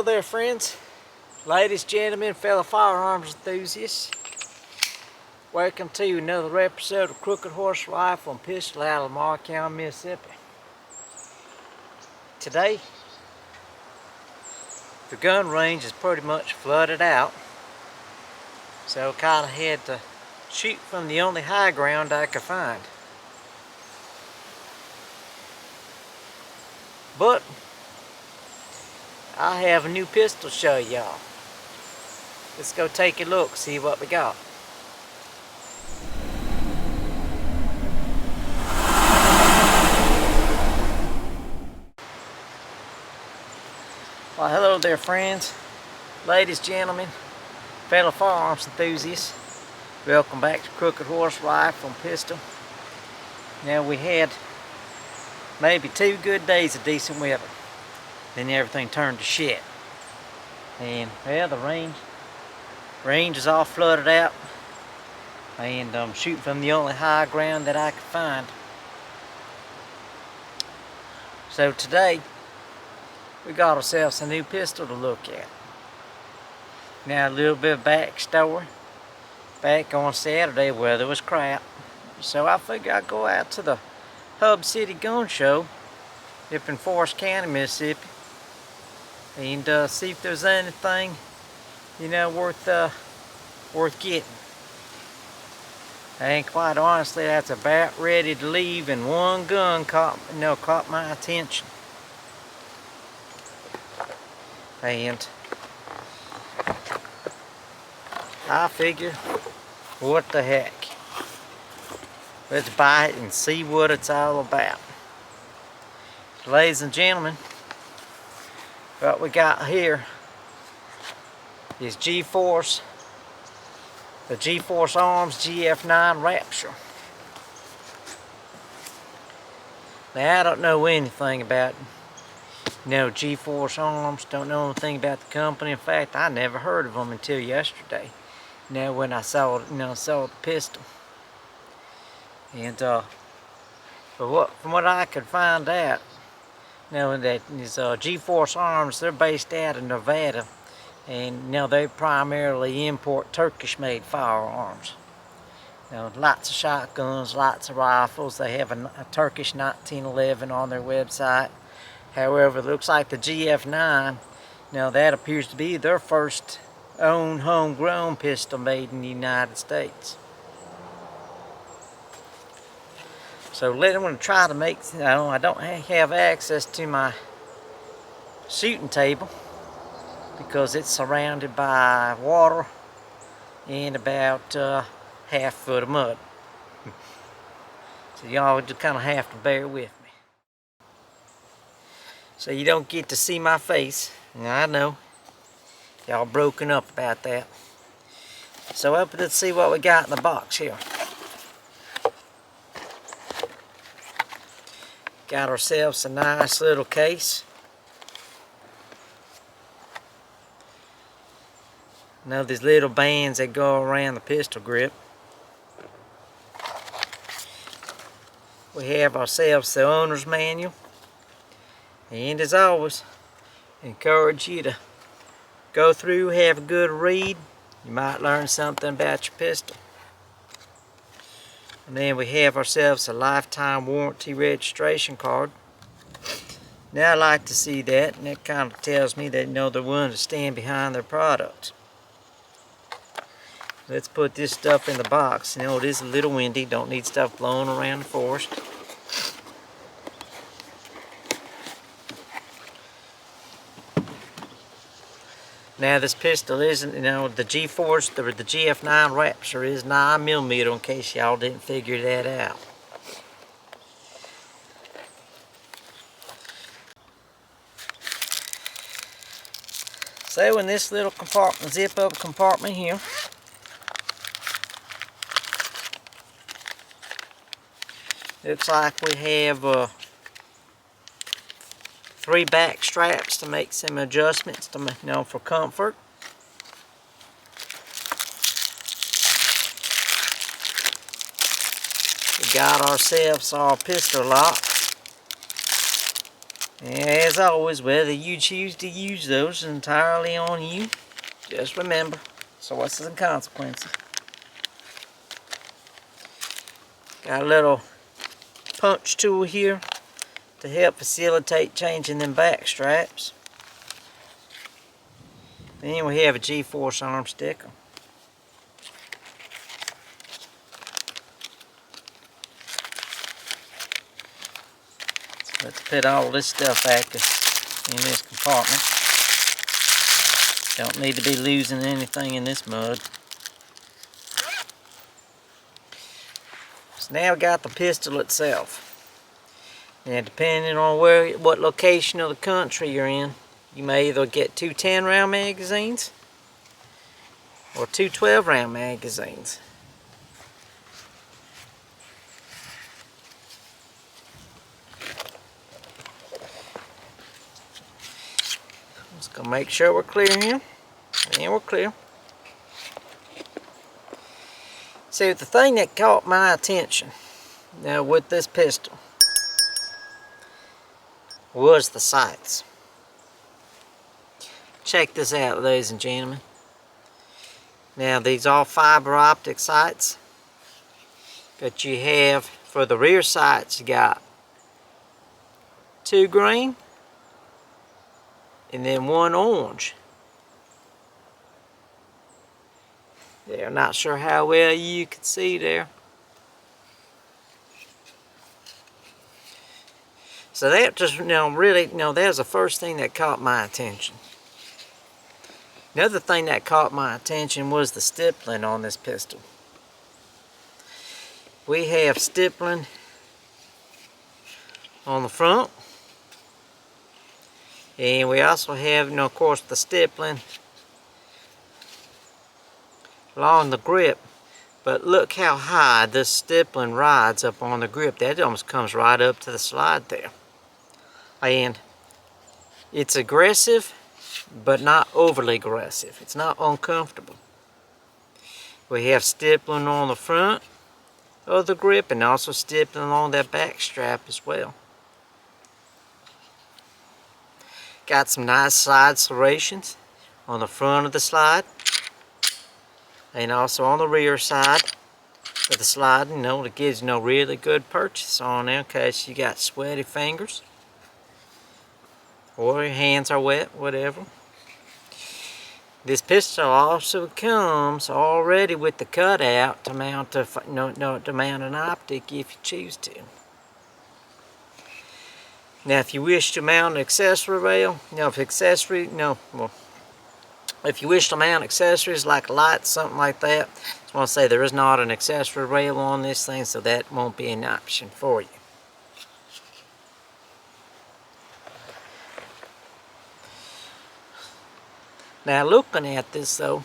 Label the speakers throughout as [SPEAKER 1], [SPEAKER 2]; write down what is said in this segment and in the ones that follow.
[SPEAKER 1] there, friends, ladies, gentlemen, fellow firearms enthusiasts. Welcome to another episode of Crooked Horse Rifle and Pistol out of Lamar County, Mississippi. Today, the gun range is pretty much flooded out, so I kind of had to shoot from the only high ground I could find. But I have a new pistol to show y'all. Let's go take a look, see what we got. Well, hello there, friends, ladies, gentlemen, fellow firearms enthusiasts. Welcome back to Crooked Horse Rifle and Pistol. Now, we had maybe 2 good days of decent weather. Then everything turned to shit. And well, the range is all flooded out. And I'm shooting from the only high ground that I could find. So today, we got ourselves a new pistol to look at. Now, a little bit of backstory. Back on Saturday, weather was crap. So I figured I'd go out to the Hub City Gun Show up in Forest County, Mississippi, and see if there's anything, worth getting. And quite honestly, that's about ready to leave, and one gun caught my attention. And I figure, what the heck? Let's buy it and see what it's all about. Ladies and gentlemen, what we got here is the GForce Arms GF9 Rapture. Now, I don't know anything about GForce Arms, don't know anything about the company. In fact, I never heard of them until yesterday. When I saw the pistol. And from what I could find out, that is GForce Arms, they're based out of Nevada, and they primarily import Turkish-made firearms. Lots of shotguns, lots of rifles. They have a Turkish 1911 on their website. However, it looks like the GF9, that appears to be their first own homegrown pistol made in the United States. So I'm going to try to make, I don't have access to my shooting table because it's surrounded by water and about half a foot of mud. So y'all just kind of have to bear with me. So you don't get to see my face. I know. Y'all broken up about that. So let's see what we got in the box here. Got ourselves a nice little case. These little bands that go around the pistol grip. We have ourselves the owner's manual. And as always, encourage you to go through, have a good read. You might learn something about your pistol. And then we have ourselves a lifetime warranty registration card. Now I like to see that, and that kind of tells me that they're willing to stand behind their product. Let's put this stuff in the box. It is a little windy, don't need stuff blowing around the forest. Now this pistol isn't, the GForce, the GF9 Rapture is 9mm, in case y'all didn't figure that out. So in this little compartment, zip up compartment here, looks like we have 3 back straps to make some adjustments to, for comfort. We got ourselves our pistol lock. And as always, whether you choose to use those is entirely on you. Just remember, sources and consequences. Got a little punch tool here to help facilitate changing them back straps. Then we have a GForce Arms sticker. So let's put all this stuff back in this compartment. Don't need to be losing anything in this mug. So now we got the pistol itself. Now depending on what location of the country you're in, you may either get two 10-round magazines or two 12-round magazines. Just gonna make sure we're clear here. And we're clear. So the thing that caught my attention now with this pistol was the sights. Check this out, ladies and gentlemen. Now these are fiber optic sights, but you have for the rear sights you got two green and then one orange. There, not sure how well you can see there. So that just, really, that was the first thing that caught my attention. Another thing that caught my attention was the stippling on this pistol. We have stippling on the front. And we also have, of course, the stippling along the grip. But look how high this stippling rides up on the grip. That almost comes right up to the slide there. And it's aggressive, but not overly aggressive. It's not uncomfortable. We have stippling on the front of the grip and also stippling along that back strap as well. Got some nice slide serrations on the front of the slide and also on the rear side of the slide. It gives really good purchase on there in case you got sweaty fingers or your hands are wet, whatever. This pistol also comes already with the cutout to mount an optic if you choose to. Now, if you wish to mount an accessory rail, if you wish to mount accessories like lights, something like that, I just want to say there is not an accessory rail on this thing, so that won't be an option for you. Now, looking at this though,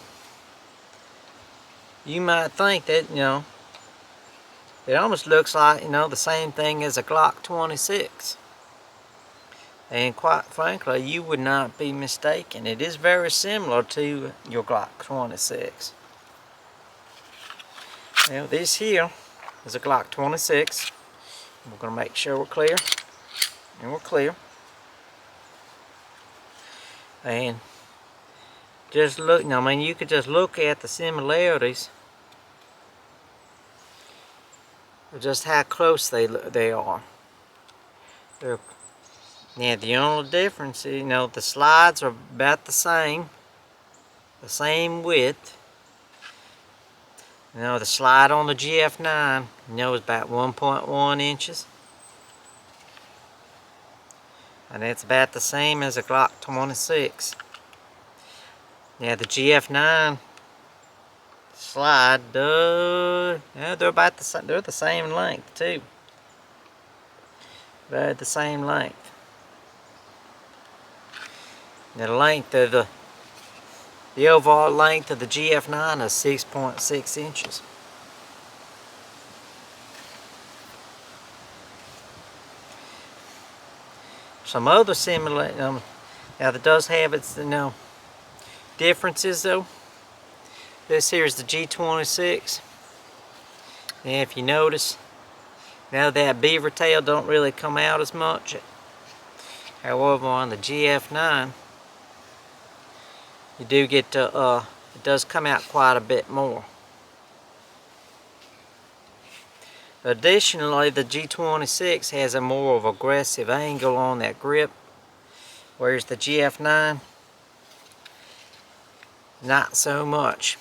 [SPEAKER 1] you might think that, it almost looks like, the same thing as a Glock 26. And quite frankly, you would not be mistaken. It is very similar to your Glock 26. Now, this here is a Glock 26. We're going to make sure we're clear. And we're clear. And just look, you could just look at the similarities of just how close they are. Now the only difference is, the slides are about the same width. The slide on the GF9, is about 1.1 inches. And that's about the same as a Glock 26. Now the GF9 slide, they're about they're the same length too. About the same length. Now the length of the overall length of the GF9 is 6.6 inches. Some other similar, now that does have its, differences though. This here is the G26. And if you notice, now that beaver tail don't really come out as much. However, on the GF9, you do get to, it does come out quite a bit more. Additionally, the G26 has a more of aggressive angle on that grip, whereas the GF9, not so much.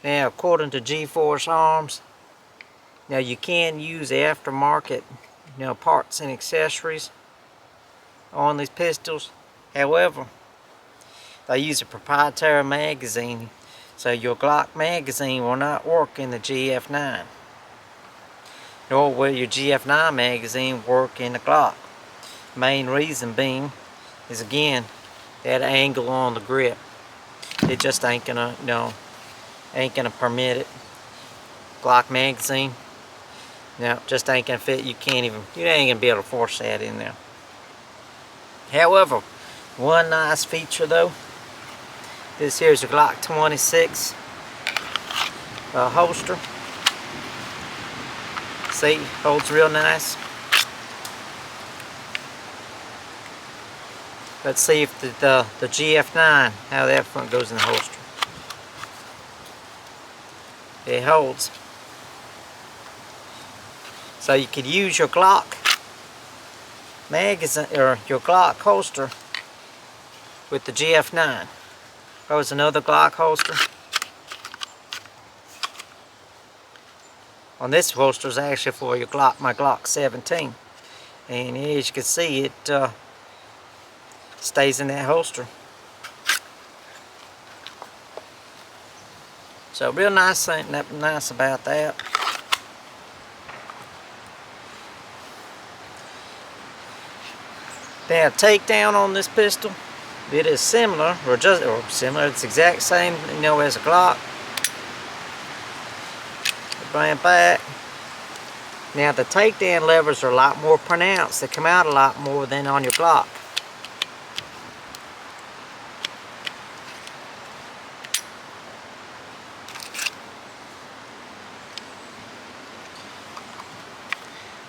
[SPEAKER 1] Now, according to GForce Arms, now you can use aftermarket, parts and accessories on these pistols. However, they use a proprietary magazine, so your Glock magazine will not work in the GF9. Nor will your GF9 magazine work in the Glock. Main reason being is, again, that angle on the grip. It just ain't gonna, ain't gonna permit it. Glock magazine, just ain't gonna fit. You ain't gonna be able to force that in there. However, one nice feature though, this here's a Glock 26 holster. See, holds real nice. Let's see if the GF9, how that front goes in the holster. It holds. So you could use your Glock magazine or your Glock holster with the GF9. There's another Glock holster. On this holster is actually for your Glock, my Glock 17, and as you can see, it stays in that holster. So real nice thing, nice about that. Now, takedown on this pistol, it is similar, or similar. It's the exact same, as a Glock. Bring it back. Now the takedown levers are a lot more pronounced. They come out a lot more than on your Glock.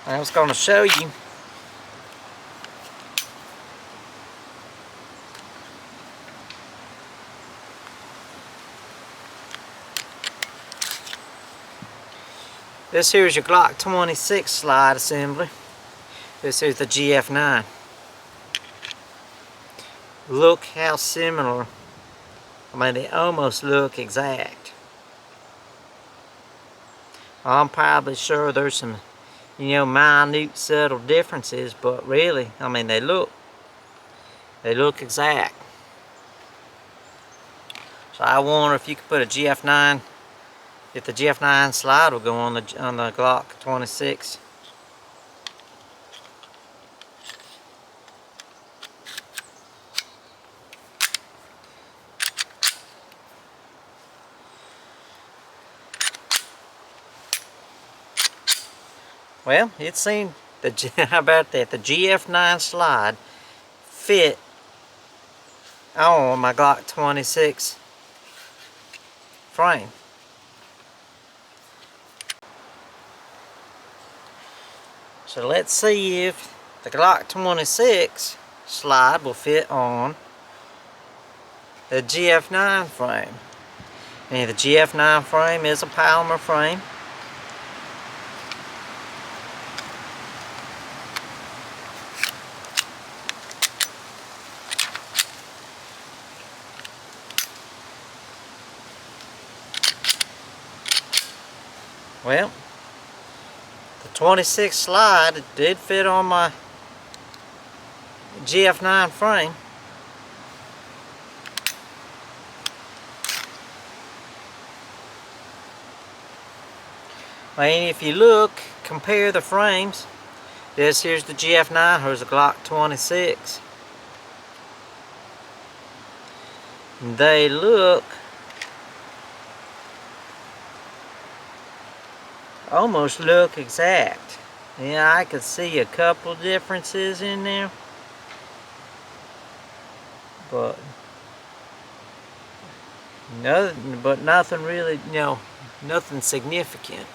[SPEAKER 1] I was going to show you. This here is your Glock 26 slide assembly. This is the GF9. Look how similar. I mean, they almost look exact. I'm probably sure there's some, minute subtle differences, but really, I mean, they look exact. So I wonder if you could put a GF9, if the GF9 slide will go on the Glock 26. Well, it seemed, how about that? The GF9 slide fit on my Glock 26 frame. So let's see if the Glock 26 slide will fit on the GF9 frame. And the GF9 frame is a polymer frame. Well, the 26 slide, it did fit on my GF9 frame. And if you look, compare the frames. This here's the GF9, here's the Glock 26. They almost look exact. Yeah, I could see a couple differences in there, but nothing really, nothing significant.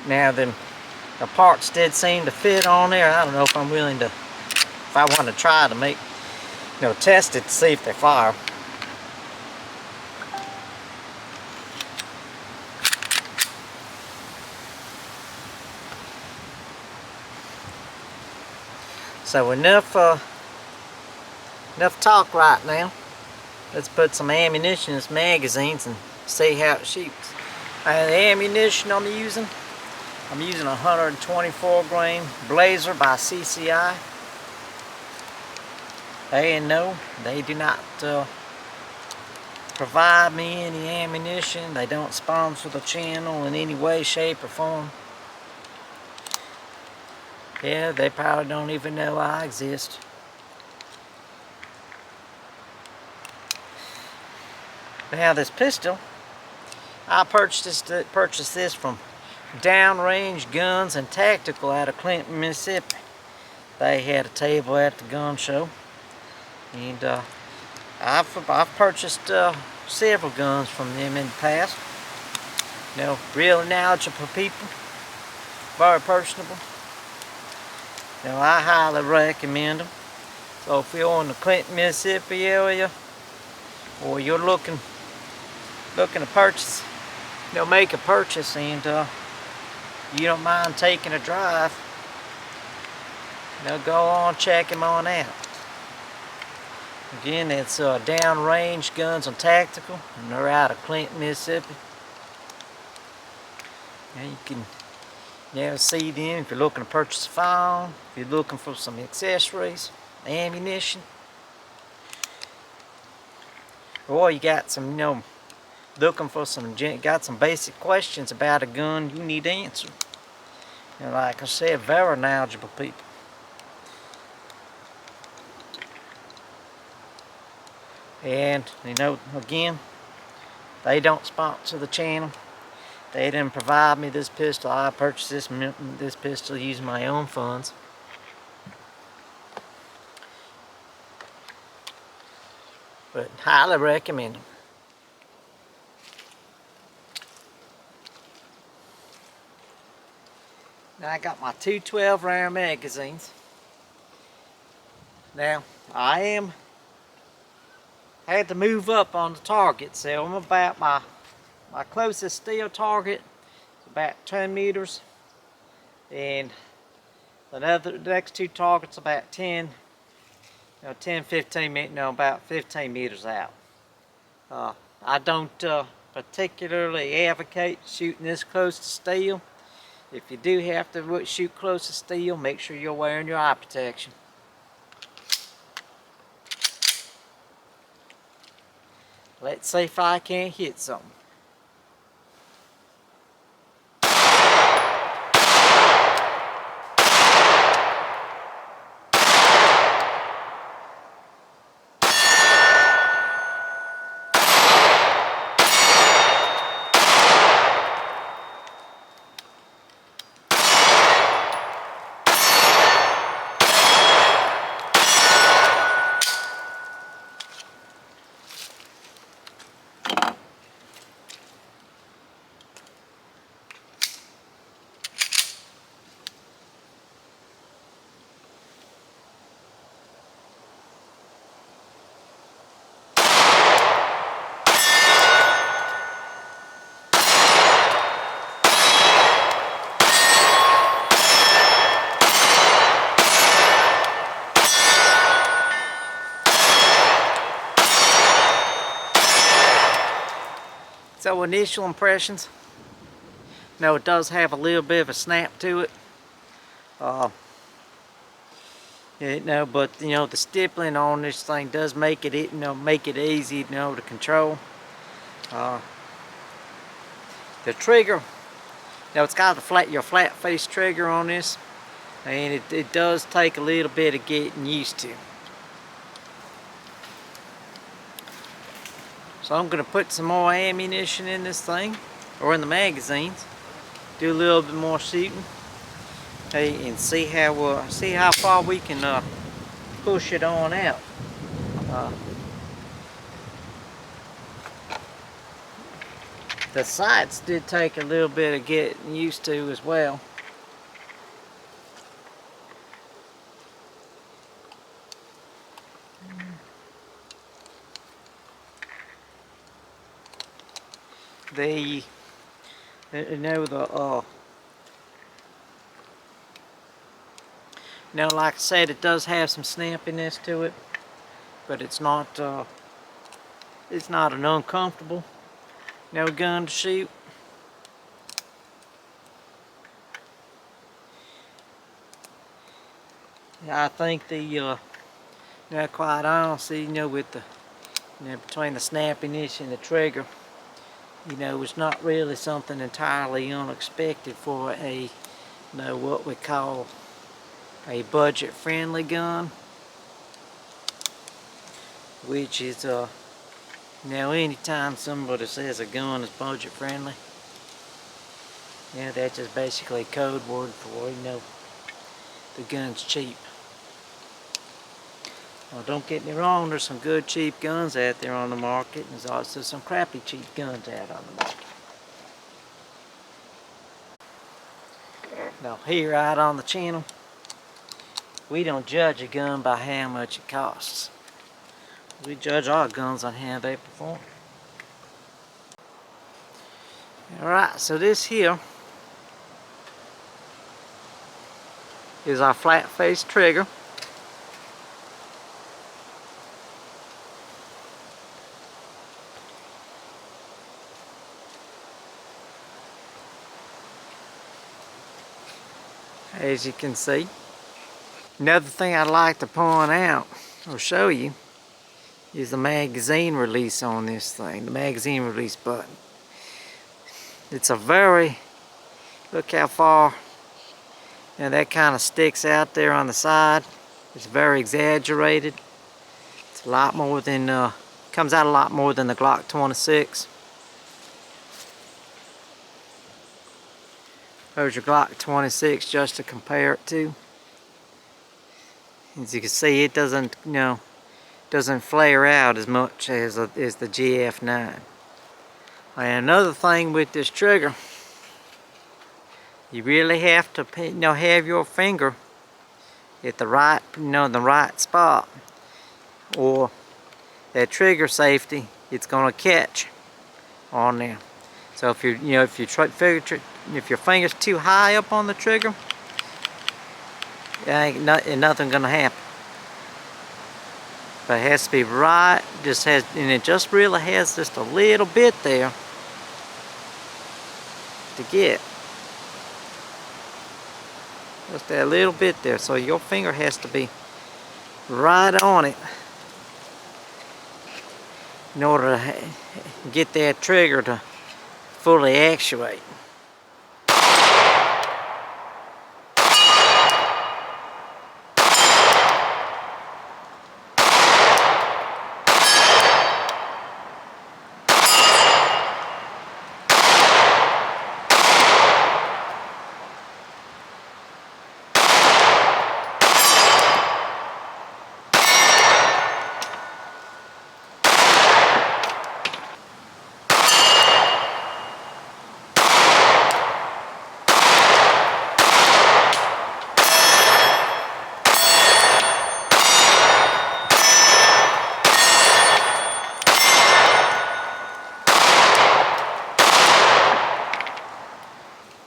[SPEAKER 1] Now the parts did seem to fit on there. I don't know if I'm willing to, if I want to try to make, test it to see if they fire. So enough talk right now. Let's put some ammunition in this magazines and see how it shoots. The ammunition I'm using a 124 grain Blazer by CCI. No, they do not provide me any ammunition. They don't sponsor the channel in any way, shape, or form. Yeah, they probably don't even know I exist. Now this pistol, I purchased this from Downrange Guns and Tactical out of Clinton, Mississippi. They had a table at the gun show, and I've purchased several guns from them in the past. Really knowledgeable people, very personable. I highly recommend them. So if you're in the Clinton, Mississippi area, or you're looking to purchase, make a purchase, and you don't mind taking a drive, go on, check them on out. Again, it's Downrange Guns and Tactical, and they're out of Clinton, Mississippi. You can see them if you're looking to purchase a firearm, if you're looking for some accessories, ammunition, or you got some, looking for got some basic questions about a gun you need answered. Like I said, very knowledgeable people. And again, they don't sponsor the channel. They didn't provide me this pistol. I purchased this pistol using my own funds. But highly recommend them. Now I got my two 12-round magazines. Now I had to move up on the target, so I'm about my closest steel target is about 10 meters, and the next two targets about 10, 15 meters, about 15 meters out. I don't particularly advocate shooting this close to steel. If you do have to shoot close to steel, make sure you're wearing your eye protection. Let's see if I can't hit something. So initial impressions, it does have a little bit of a snap to it. But the stippling on this thing does make it easy, to control. The trigger, it's got your flat face trigger on this, and it does take a little bit of getting used to. So I'm going to put some more ammunition in this thing, or in the magazines, do a little bit more shooting, and see how far we can push it on out. The sights did take a little bit of getting used to as well. Like I said, it does have some snappiness to it, but it's not an uncomfortable gun to shoot. I think quite honestly, with the between the snappiness and the trigger, it's not really something entirely unexpected for a what we call a budget-friendly gun, which is anytime somebody says a gun is budget-friendly, that's just basically a code word for the gun's cheap. Well, don't get me wrong, there's some good cheap guns out there on the market, and there's also some crappy cheap guns out on the market. Now here out on the channel, we don't judge a gun by how much it costs. We judge our guns on how they perform. Alright, so this here is our flat face trigger. As you can see. Another thing I'd like to point out or show you is the magazine release on this thing, the magazine release button. It's a very, look how far, that kind of sticks out there on the side. It's very exaggerated. It's a lot more than, comes out a lot more than the Glock 26. There's your Glock 26 just to compare it to. As you can see, it doesn't, doesn't flare out as much as the GF9. And another thing with this trigger, you really have to, have your finger at the right, the right spot, or that trigger safety, it's going to catch on there. So if you, if your finger's too high up on the trigger, ain't nothing gonna happen. But it has to be right. And it just really has just a little bit there to get. Just that little bit there. So your finger has to be right on it in order to get that trigger to fully actuate.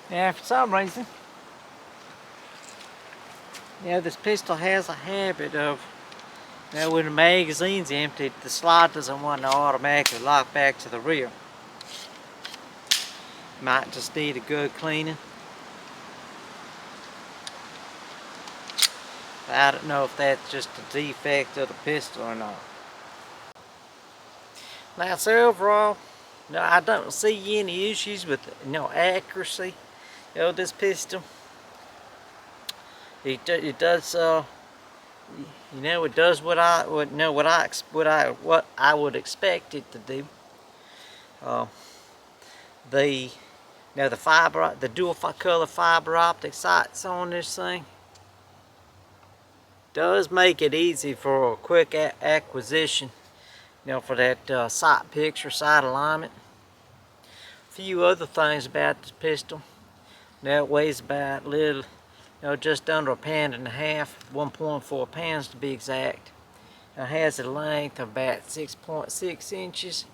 [SPEAKER 1] Now for some reason, this pistol has a habit of, when the magazine's empty, the slide doesn't want to automatically lock back to the rear. Might just need a good cleaning. I don't know if that's just a defect of the pistol or not. Now, so overall, I don't see any issues with accuracy of this pistol. It does it does what I would expect it to do. The dual color fiber optic sights on this thing does make it easy for a quick acquisition, for that sight picture, sight alignment. few other things about this pistol. Now it weighs about just under 1.5 pounds, 1.4 pounds to be exact. It has a length of about 6.6 inches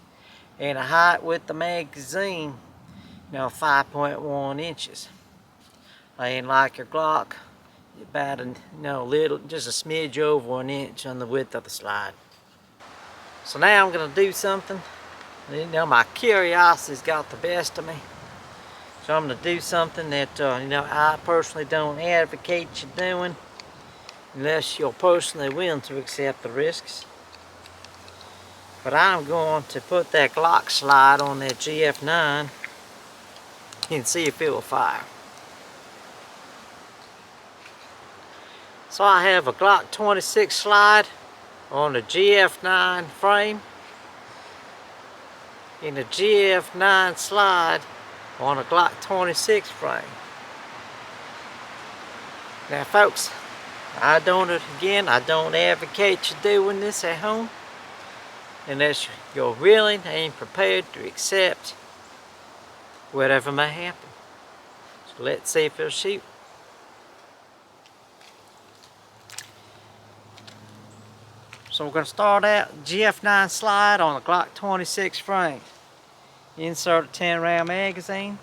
[SPEAKER 1] and a height with the magazine, 5.1 inches. And like your Glock, about just a smidge over an inch on the width of the slide. So now I'm gonna do something. My curiosity's got the best of me. So I'm gonna do something that I personally don't advocate you doing unless you're personally willing to accept the risks. But I'm going to put that Glock slide on that GF9 and see if it will fire. So I have a Glock 26 slide on the GF9 frame and a GF9 slide on a Glock 26 frame. Now folks, I don't advocate you doing this at home unless you're willing and prepared to accept whatever may happen. So let's see if it'll shoot. So we're going to start out GF9 slide on a Glock 26 frame. Insert a 10 round magazine.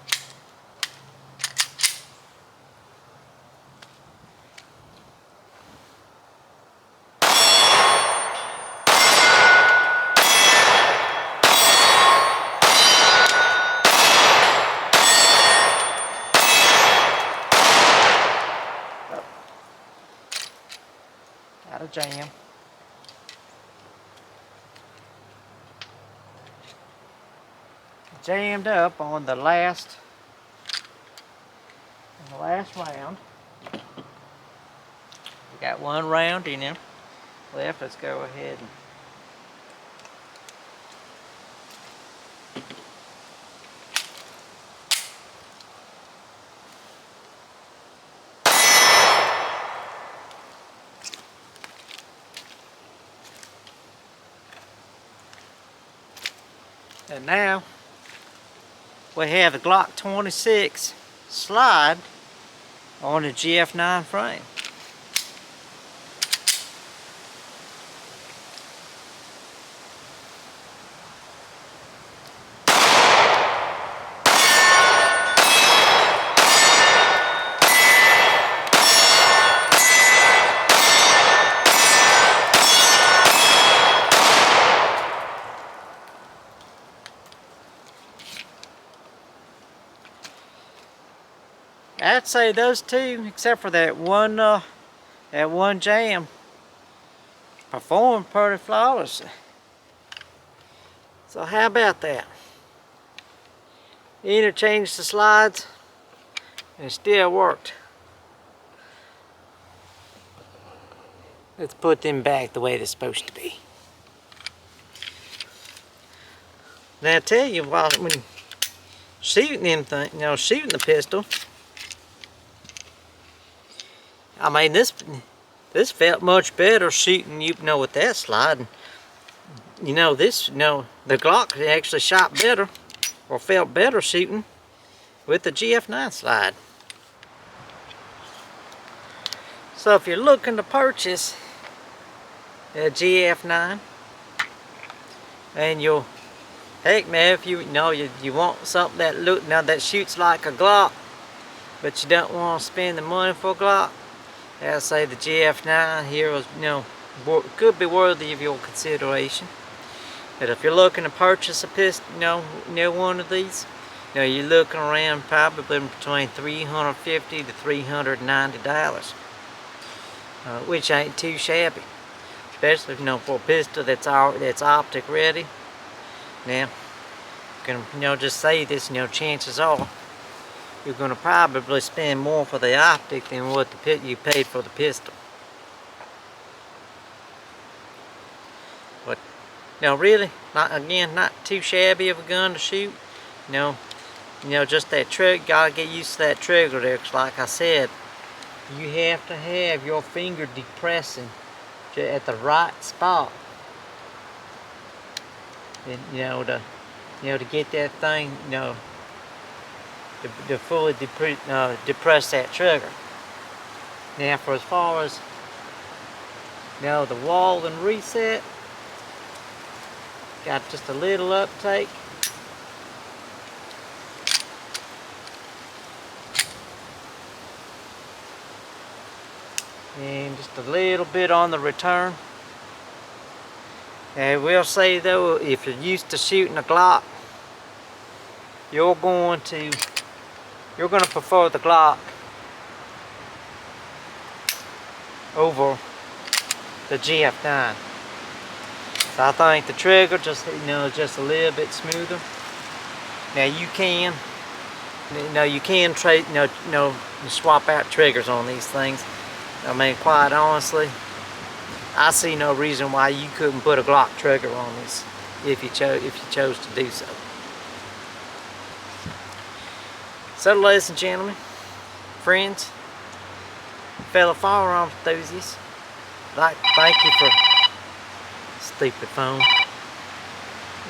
[SPEAKER 1] Got a jam. Jammed up on the last round. We got one round in there left. Let's go ahead and now we have the Glock 26 slide on the GF9 frame. I'd say those two, except for that one jam, performed pretty flawlessly. So how about that? Interchanged the slides and it still worked. Let's put them back the way they're supposed to be. Now I tell you what, when shooting shooting the pistol, I mean, this felt much better shooting, with that slide. The Glock actually shot better, or felt better shooting with the GF9 slide. So if you're looking to purchase a GF9, and heck man, if you want something that shoots like a Glock, but you don't want to spend the money for a Glock, I'd say the GF9 here was, could be worthy of your consideration. But if you're looking to purchase a pistol, one of these, you're looking around probably between $350 to $390, which ain't too shabby, especially for a pistol that's optic ready. Now, I'm gonna just say this, chances are you're going to probably spend more for the optic than what you paid for the pistol. But really, not too shabby of a gun to shoot. Just that trigger, gotta get used to that trigger there, 'cause like I said, you have to have your finger depressing at the right spot. And, to get that thing, to fully depress that trigger. Now for as far as the wall and reset, got just a little uptake. And just a little bit on the return. I will say though, if you're used to shooting a Glock, you're going to prefer the Glock over the GF9. So I think the trigger just just a little bit smoother. Now you can trade swap out triggers on these things. I mean, quite honestly, I see no reason why you couldn't put a Glock trigger on this if you chose to do so. So, ladies and gentlemen, friends, fellow firearms enthusiasts, I'd like to thank you for stupid phone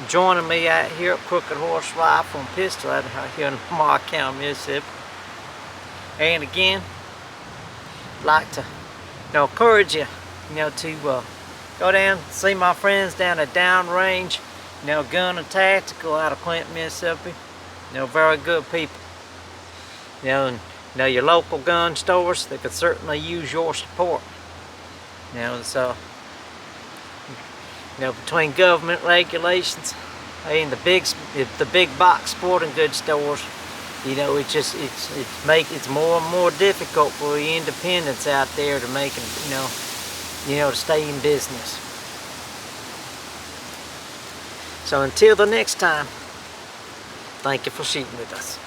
[SPEAKER 1] joining me out here at Crooked Horse Rifle and Pistol out here in Lamar County, Mississippi. And again, I'd like to encourage you to go down, see my friends down at Downrange, Gun and Tactical out of Clinton, Mississippi. Very good people. Your local gun stores, they could certainly use your support. So between government regulations and the big box sporting goods stores, it's more and more difficult for the independents out there to make it, to stay in business. So until the next time, thank you for shooting with us.